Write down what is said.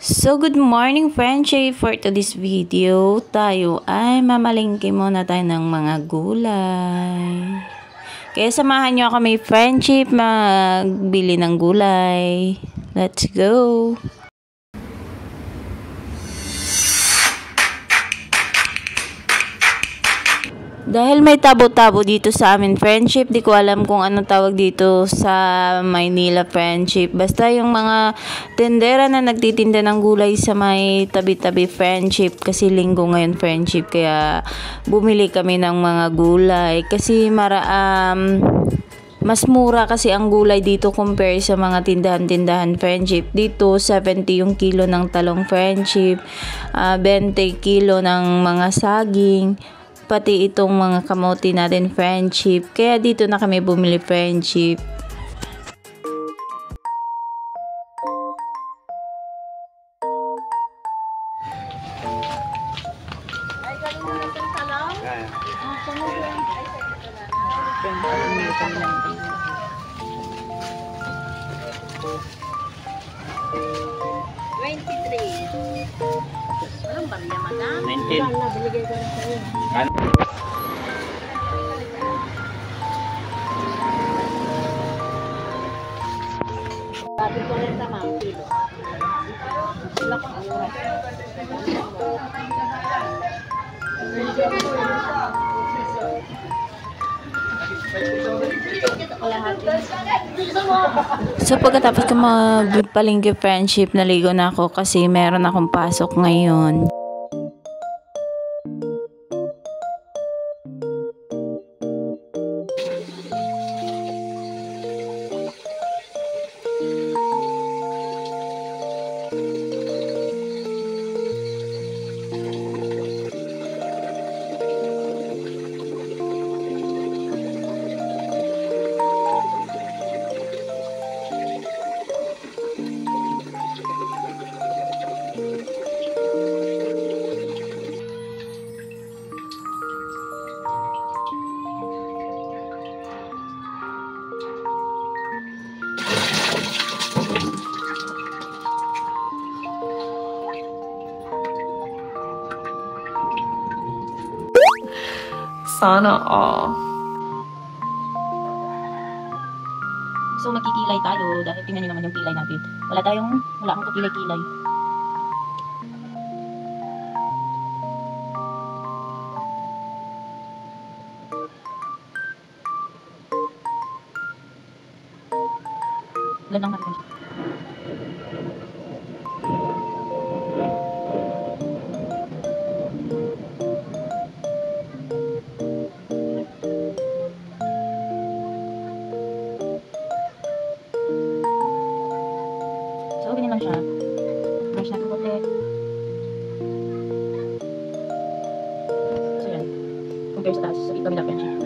So, good morning friendship. For today's video, tayo ay mamalingki muna tayo ng mga gulay. Kaya samahan nyo kami friendship magbili ng gulay. Let's go! Dahil may tabo-tabo dito sa amin friendship, di ko alam kung ano tawag dito sa Maynila friendship. Basta yung mga tendera na nagtitinda ng gulay sa may tabi-tabi friendship, kasi linggo ngayon friendship, kaya bumili kami ng mga gulay. Kasi mas mura kasi ang gulay dito compare sa mga tindahan-tindahan friendship. Dito 70 yung kilo ng talong friendship, 20 kilo ng mga saging, pati itong mga kamote natin friendship. Kaya dito na kami bumili friendship. Ay, galing na natin talong? Kaya. Walang barya, madam. 19. Binigay ko na sa'yo. Sabi ko rin sa ma'am, kilo. Sila kang oras. So pagkatapos ko magpalingki friendship, naligo na ako kasi meron akong pasok ngayon. Sana all. So magkikilay tayo dahil tingnan nyo naman yung kilay natin. Wala akong kakilay-kilay. Wala nang natin. So, ganyan lang siya. Brush natin konti. So, yan. Compare sa taas. Sa ito nila friendship.